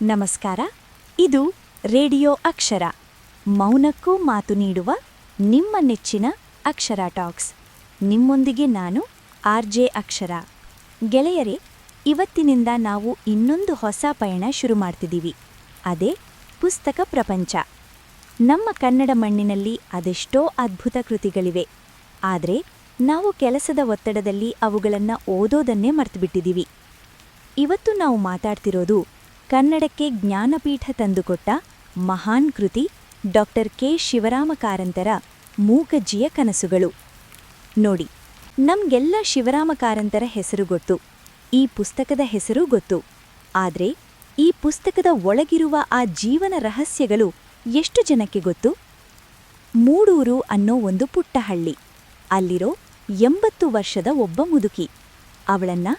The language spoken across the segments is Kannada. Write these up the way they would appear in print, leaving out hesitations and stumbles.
ನಮಸ್ಕಾರ. ಇದು ರೇಡಿಯೋ ಅಕ್ಷರ, ಮೌನಕ್ಕೂ ಮಾತು ನೀಡುವ ನಿಮ್ಮ ನೆಚ್ಚಿನ ಅಕ್ಷರ ಟಾಕ್ಸ್. ನಿಮ್ಮೊಂದಿಗೆ ನಾನು ಆರ್.ಜೆ. ಅಕ್ಷರ. ಗೆಳೆಯರೇ, ಇವತ್ತಿನಿಂದ ನಾವು ಇನ್ನೊಂದು ಹೊಸ ಪಯಣ ಶುರು ಮಾಡ್ತಿದ್ದೀವಿ. ಅದೇ ಪುಸ್ತಕ ಪ್ರಪಂಚ. ನಮ್ಮ ಕನ್ನಡ ಮಣ್ಣಿನಲ್ಲಿ ಅದೆಷ್ಟೋ ಅದ್ಭುತ ಕೃತಿಗಳಿವೆ. ಆದರೆ ನಾವು ಕೆಲಸದ ಒತ್ತಡದಲ್ಲಿ ಅವುಗಳನ್ನು ಓದೋದನ್ನೇ ಮರೆತುಬಿಟ್ಟಿದ್ದೀವಿ. ಇವತ್ತು ನಾವು ಮಾತಾಡ್ತಿರೋದು ಕನ್ನಡಕ್ಕೆ ಜ್ಞಾನಪೀಠ ತಂದುಕೊಟ್ಟ ಮಹಾನ್ ಕೃತಿ ಡಾಕ್ಟರ್ ಕೆ. ಶಿವರಾಮ ಕಾರಂತರ ಮೂಕಜ್ಜಿಯ ಕನಸುಗಳು. ನೋಡಿ, ನಮ್ಗೆಲ್ಲ ಶಿವರಾಮ ಕಾರಂತರ ಹೆಸರು ಗೊತ್ತು, ಈ ಪುಸ್ತಕದ ಹೆಸರೂ ಗೊತ್ತು. ಆದರೆ ಈ ಪುಸ್ತಕದ ಒಳಗಿರುವ ಆ ಜೀವನ ರಹಸ್ಯಗಳು ಎಷ್ಟು ಜನಕ್ಕೆ ಗೊತ್ತು? ಮೂಡೂರು ಅನ್ನೋ ಒಂದು ಪುಟ್ಟ ಹಳ್ಳಿ. ಅಲ್ಲಿರೋ 80 ವರ್ಷದ ಒಬ್ಬ ಮುದುಕಿ. ಅವಳನ್ನ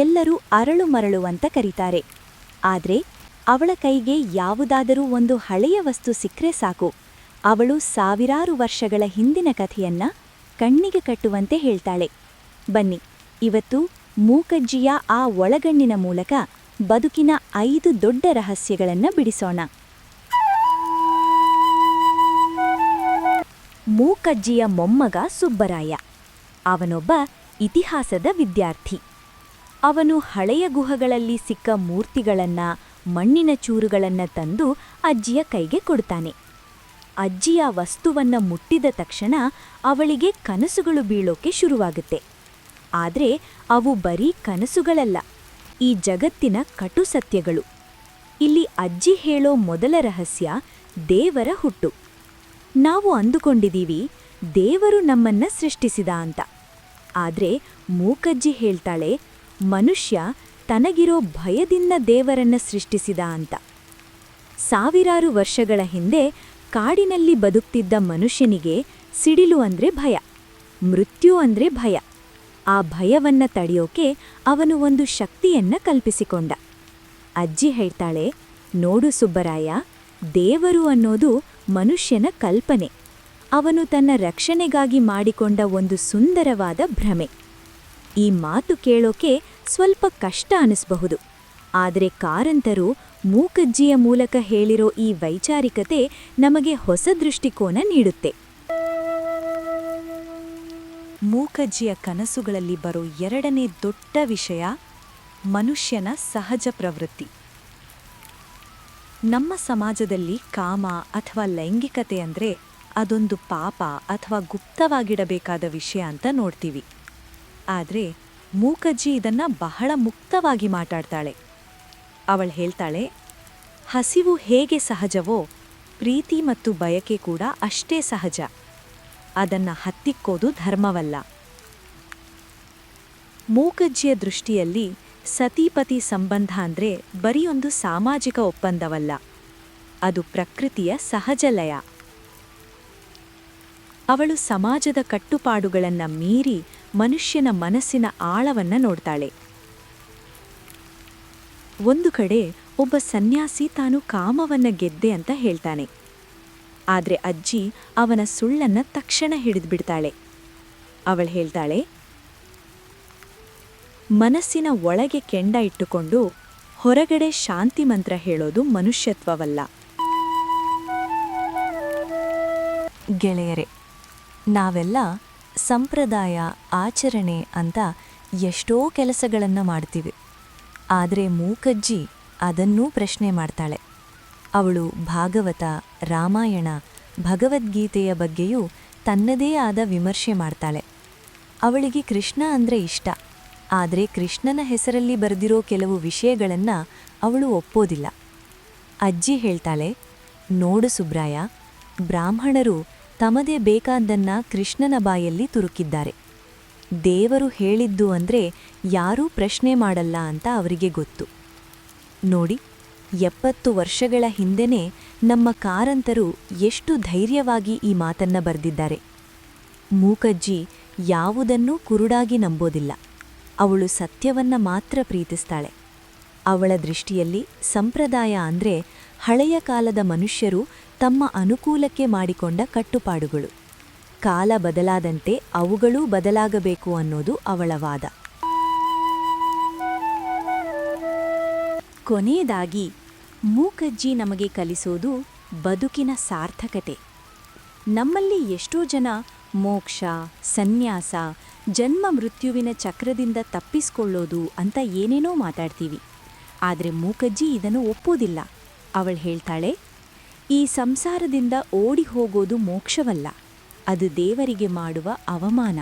ಎಲ್ಲರೂ ಅರಳು ಮರಳು ಅಂತ ಕರೀತಾರೆ. ಆದರೆ ಅವಳ ಕೈಗೆ ಯಾವುದಾದರೂ ಒಂದು ಹಳೆಯ ವಸ್ತು ಸಿಕ್ಕರೆ ಸಾಕು, ಅವಳು ಸಾವಿರಾರು ವರ್ಷಗಳ ಹಿಂದಿನ ಕಥೆಯನ್ನ ಕಣ್ಣಿಗೆ ಕಟ್ಟುವಂತೆ ಹೇಳ್ತಾಳೆ. ಬನ್ನಿ, ಇವತ್ತು ಮೂಕಜ್ಜಿಯ ಆ ಒಳಗಣ್ಣಿನ ಮೂಲಕ ಬದುಕಿನ 5 ದೊಡ್ಡ ರಹಸ್ಯಗಳನ್ನು ಬಿಡಿಸೋಣ. ಮೂಕಜ್ಜಿಯ ಮೊಮ್ಮಗ ಸುಬ್ಬರಾಯ. ಅವನೊಬ್ಬ ಇತಿಹಾಸದ ವಿದ್ಯಾರ್ಥಿ. ಅವನು ಹಳೆಯ ಗುಹಗಳಲ್ಲಿ ಸಿಕ್ಕ ಮೂರ್ತಿಗಳನ್ನ, ಮಣ್ಣಿನ ಚೂರುಗಳನ್ನ ತಂದು ಅಜ್ಜಿಯ ಕೈಗೆ ಕೊಡ್ತಾನೆ. ಅಜ್ಜಿಯ ವಸ್ತುವನ್ನ ಮುಟ್ಟಿದ ತಕ್ಷಣ ಅವಳಿಗೆ ಕನಸುಗಳು ಬೀಳೋಕೆ ಶುರುವಾಗುತ್ತೆ. ಆದರೆ ಅವು ಬರೀ ಕನಸುಗಳಲ್ಲ, ಈ ಜಗತ್ತಿನ ಕಟು ಸತ್ಯಗಳು. ಇಲ್ಲಿ ಅಜ್ಜಿ ಹೇಳೋ ಮೊದಲ ರಹಸ್ಯ ದೇವರ ಹುಟ್ಟು. ನಾವು ಅಂದುಕೊಂಡಿದ್ದೀವಿ ದೇವರು ನಮ್ಮನ್ನ ಸೃಷ್ಟಿಸಿದ ಅಂತ. ಆದರೆ ಮೂಕಜ್ಜಿ ಹೇಳ್ತಾಳೆ, ಮನುಷ್ಯ ತನಗಿರೋ ಭಯದಿಂದ ದೇವರನ್ನ ಸೃಷ್ಟಿಸಿದ ಅಂತ. ಸಾವಿರಾರು ವರ್ಷಗಳ ಹಿಂದೆ ಕಾಡಿನಲ್ಲಿ ಬದುಕ್ತಿದ್ದ ಮನುಷ್ಯನಿಗೆ ಸಿಡಿಲು ಅಂದ್ರೆ ಭಯ, ಮೃತ್ಯು ಅಂದ್ರೆ ಭಯ. ಆ ಭಯವನ್ನ ತಡೆಯೋಕೆ ಅವನು ಒಂದು ಶಕ್ತಿಯನ್ನ ಕಲ್ಪಿಸಿಕೊಂಡ. ಅಜ್ಜಿ ಹೇಳ್ತಾಳೆ, ನೋಡು ಸುಬ್ಬರಾಯ, ದೇವರು ಅನ್ನೋದು ಮನುಷ್ಯನ ಕಲ್ಪನೆ. ಅವನು ತನ್ನ ರಕ್ಷಣೆಗಾಗಿ ಮಾಡಿಕೊಂಡ ಒಂದು ಸುಂದರವಾದ ಭ್ರಮೆ. ಈ ಮಾತು ಕೇಳೋಕೆ ಸ್ವಲ್ಪ ಕಷ್ಟ ಅನಿಸಬಹುದು, ಆದರೆ ಕಾರಂತರು ಮೂಕಜ್ಜಿಯ ಮೂಲಕ ಹೇಳಿರೋ ಈ ವೈಚಾರಿಕತೆ ನಮಗೆ ಹೊಸ ದೃಷ್ಟಿಕೋನ ನೀಡುತ್ತೆ. ಮೂಕಜ್ಜಿಯ ಕನಸುಗಳಲ್ಲಿ ಬರೋ ಎರಡನೇ ದೊಡ್ಡ ವಿಷಯ ಮನುಷ್ಯನ ಸಹಜ ಪ್ರವೃತ್ತಿ. ನಮ್ಮ ಸಮಾಜದಲ್ಲಿ ಕಾಮ ಅಥವಾ ಲೈಂಗಿಕತೆ ಅಂದ್ರೆ ಅದೊಂದು ಪಾಪ ಅಥವಾ ಗುಪ್ತವಾಗಿಡಬೇಕಾದ ವಿಷಯ ಅಂತ ನೋಡ್ತೀವಿ. ಆದರೆ ಮೂಕಜ್ಜಿ ಇದನ್ನ ಬಹಳ ಮುಕ್ತವಾಗಿ ಮಾತಾಡ್ತಾಳೆ. ಅವಳು ಹೇಳ್ತಾಳೆ, ಹಸಿವು ಹೇಗೆ ಸಹಜವೋ ಪ್ರೀತಿ ಮತ್ತು ಬಯಕೆ ಕೂಡ ಅಷ್ಟೇ ಸಹಜ. ಅದನ್ನ ಹತ್ತಿಕ್ಕೋದು ಧರ್ಮವಲ್ಲ. ಮೂಕಜ್ಜಿಯ ದೃಷ್ಟಿಯಲ್ಲಿ ಸತಿಪತಿ ಸಂಬಂಧ ಅಂದ್ರೆ ಬರೀ ಒಂದು ಸಾಮಾಜಿಕ ಒಪ್ಪಂದವಲ್ಲ, ಅದು ಪ್ರಕೃತಿಯ ಸಹಜ ಲಯ. ಅವಳು ಸಮಾಜದ ಕಟ್ಟುಪಾಡುಗಳನ್ನ ಮೀರಿ ಮನುಷ್ಯನ ಮನಸ್ಸಿನ ಆಳವನ್ನ ನೋಡ್ತಾಳೆ. ಒಂದು ಕಡೆ ಒಬ್ಬ ಸನ್ಯಾಸಿ ತಾನು ಕಾಮವನ್ನ ಗೆದ್ದೆ ಅಂತ ಹೇಳ್ತಾನೆ. ಆದ್ರೆ ಅಜ್ಜಿ ಅವನ ಸುಳ್ಳನ್ನ ತಕ್ಷಣ ಹಿಡಿದ್ಬಿಡ್ತಾಳೆ. ಅವಳು ಹೇಳ್ತಾಳೆ, ಮನಸ್ಸಿನ ಒಳಗೆ ಕೆಂಡ ಇಟ್ಟುಕೊಂಡು ಹೊರಗಡೆ ಶಾಂತಿ ಮಂತ್ರ ಹೇಳೋದು ಮನುಷ್ಯತ್ವವಲ್ಲ. ಗೆಳೆಯರೆ, ನಾವೆಲ್ಲ ಸಂಪ್ರದಾಯ, ಆಚರಣೆ ಅಂತ ಎಷ್ಟೋ ಕೆಲಸಗಳನ್ನು ಮಾಡ್ತೀವಿ. ಆದರೆ ಮೂಕಜ್ಜಿ ಅದನ್ನೂ ಪ್ರಶ್ನೆ ಮಾಡ್ತಾಳೆ. ಅವಳು ಭಾಗವತ, ರಾಮಾಯಣ, ಭಗವದ್ಗೀತೆಯ ಬಗ್ಗೆಯೂ ತನ್ನದೇ ಆದ ವಿಮರ್ಶೆ ಮಾಡ್ತಾಳೆ. ಅವಳಿಗೆ ಕೃಷ್ಣ ಅಂದ್ರೆ ಇಷ್ಟ, ಆದರೆ ಕೃಷ್ಣನ ಹೆಸರಲ್ಲಿ ಬರೆದಿರೋ ಕೆಲವು ವಿಷಯಗಳನ್ನು ಅವಳು ಒಪ್ಪೋದಿಲ್ಲ. ಅಜ್ಜಿ ಹೇಳ್ತಾಳೆ, ನೋಡು ಸುಬ್ರಾಯ, ಬ್ರಾಹ್ಮಣರು ತಮದೇ ಬೇಕಾದ್ದನ್ನ ಕೃಷ್ಣನ ಬಾಯಲ್ಲಿ ತುರುಕಿದ್ದಾರೆ. ದೇವರು ಹೇಳಿದ್ದು ಅಂದ್ರೆ ಯಾರೂ ಪ್ರಶ್ನೆ ಮಾಡಲ್ಲ ಅಂತ ಅವರಿಗೆ ಗೊತ್ತು. ನೋಡಿ, 70 ವರ್ಷಗಳ ಹಿಂದೆನೇ ನಮ್ಮ ಕಾರಂತರು ಎಷ್ಟು ಧೈರ್ಯವಾಗಿ ಈ ಮಾತನ್ನ ಬರೆದಿದ್ದಾರೆ. ಮೂಕಜ್ಜಿ ಯಾವುದನ್ನೂ ಕುರುಡಾಗಿ ನಂಬೋದಿಲ್ಲ. ಅವಳು ಸತ್ಯವನ್ನ ಮಾತ್ರ ಪ್ರೀತಿಸ್ತಾಳೆ. ಅವಳ ದೃಷ್ಟಿಯಲ್ಲಿ ಸಂಪ್ರದಾಯ ಅಂದ್ರೆ ಹಳೆಯ ಕಾಲದ ಮನುಷ್ಯರು ತಮ್ಮ ಅನುಕೂಲಕ್ಕೆ ಮಾಡಿಕೊಂಡ ಕಟ್ಟುಪಾಡುಗಳು. ಕಾಲ ಬದಲಾದಂತೆ ಅವುಗಳೂ ಬದಲಾಗಬೇಕು ಅನ್ನೋದು ಅವಳ ವಾದ. ಕೊನೆಯದಾಗಿ ಮೂಕಜ್ಜಿ ನಮಗೆ ಕಲಿಸೋದು ಬದುಕಿನ ಸಾರ್ಥಕತೆ. ನಮ್ಮಲ್ಲಿ ಎಷ್ಟೋ ಜನ ಮೋಕ್ಷ, ಸನ್ಯಾಸ, ಜನ್ಮ ಮೃತ್ಯುವಿನ ಚಕ್ರದಿಂದ ತಪ್ಪಿಸ್ಕೊಳ್ಳೋದು ಅಂತ ಏನೇನೋ ಮಾತಾಡ್ತೀವಿ. ಆದರೆ ಮೂಕಜ್ಜಿ ಇದನ್ನು ಒಪ್ಪೋದಿಲ್ಲ. ಅವಳು ಹೇಳ್ತಾಳೆ, ಈ ಸಂಸಾರದಿಂದ ಓಡಿ ಹೋಗೋದು ಮೋಕ್ಷವಲ್ಲ, ಅದು ದೇವರಿಗೆ ಮಾಡುವ ಅವಮಾನ.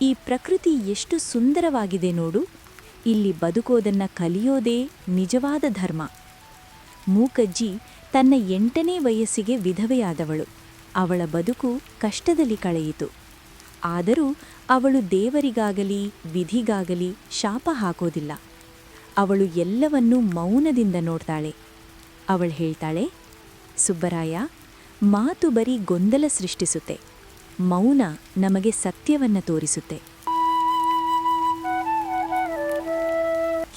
ಈ ಪ್ರಕೃತಿ ಎಷ್ಟು ಸುಂದರವಾಗಿದೆ ನೋಡು, ಇಲ್ಲಿ ಬದುಕೋದನ್ನ ಕಲಿಯೋದೇ ನಿಜವಾದ ಧರ್ಮ. ಮೂಕಜ್ಜಿ ತನ್ನ 8ನೇ ವಯಸ್ಸಿಗೆ ವಿಧವೆಯಾದವಳು. ಅವಳ ಬದುಕು ಕಷ್ಟದಲ್ಲಿ ಕಳೆಯಿತು. ಆದರೂ ಅವಳು ದೇವರಿಗಾಗಲಿ ವಿಧಿಗಾಗಲಿ ಶಾಪ ಹಾಕೋದಿಲ್ಲ. ಅವಳು ಎಲ್ಲವನ್ನೂ ಮೌನದಿಂದ ನೋಡ್ತಾಳೆ. ಅವಳು ಹೇಳ್ತಾಳೆ, ಸುಬ್ಬರಾಯ, ಮಾತು ಬರೀ ಗೊಂದಲ ಸೃಷ್ಟಿಸುತ್ತೆ, ಮೌನ ನಮಗೆ ಸತ್ಯವನ್ನ ತೋರಿಸುತ್ತೆ.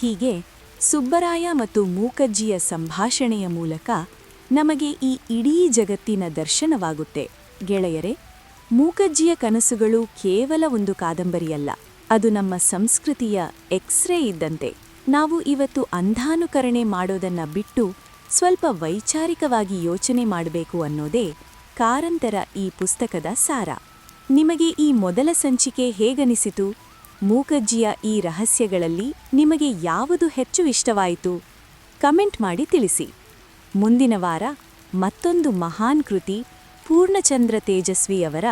ಹೀಗೆ ಸುಬ್ಬರಾಯ ಮತ್ತು ಮೂಕಜ್ಜಿಯ ಸಂಭಾಷಣೆಯ ಮೂಲಕ ನಮಗೆ ಈ ಇಡೀ ಜಗತ್ತಿನ ದರ್ಶನವಾಗುತ್ತೆ. ಗೆಳೆಯರೆ, ಮೂಕಜ್ಜಿಯ ಕನಸುಗಳು ಕೇವಲ ಒಂದು ಕಾದಂಬರಿಯಲ್ಲ, ಅದು ನಮ್ಮ ಸಂಸ್ಕೃತಿಯ ಎಕ್ಸ್ರೇ ಇದ್ದಂತೆ. ನಾವು ಇವತ್ತು ಅಂಧಾನುಕರಣೆ ಮಾಡೋದನ್ನ ಬಿಟ್ಟು ಸ್ವಲ್ಪ ವೈಚಾರಿಕವಾಗಿ ಯೋಚನೆ ಮಾಡಬೇಕು ಅನ್ನೋದೇ ಕಾರಂತರ ಈ ಪುಸ್ತಕದ ಸಾರ. ನಿಮಗೆ ಈ ಮೊದಲ ಸಂಚಿಕೆ ಹೇಗನಿಸಿತು? ಮೂಕಜ್ಜಿಯ ಈ ರಹಸ್ಯಗಳಲ್ಲಿ ನಿಮಗೆ ಯಾವುದು ಹೆಚ್ಚು ಇಷ್ಟವಾಯಿತು? ಕಮೆಂಟ್ ಮಾಡಿ ತಿಳಿಸಿ. ಮುಂದಿನ ವಾರ ಮತ್ತೊಂದು ಮಹಾನ್ ಕೃತಿ ಪೂರ್ಣಚಂದ್ರ ತೇಜಸ್ವಿಯವರ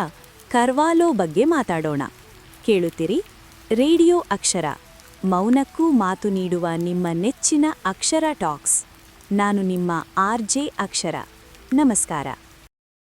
ಕರ್ವಾಲೋ ಬಗ್ಗೆ ಮಾತಾಡೋಣ. ಕೇಳುತ್ತೀರಿ ರೇಡಿಯೋ ಅಕ್ಷರ, ಮೌನಕ್ಕೂ ಮಾತು ನೀಡುವ ನಿಮ್ಮ ನೆಚ್ಚಿನ ಅಕ್ಷರ ಟಾಕ್ಸ್. ನಾನು ನಿಮ್ಮ RJ ಅಕ್ಷರ. ನಮಸ್ಕಾರ.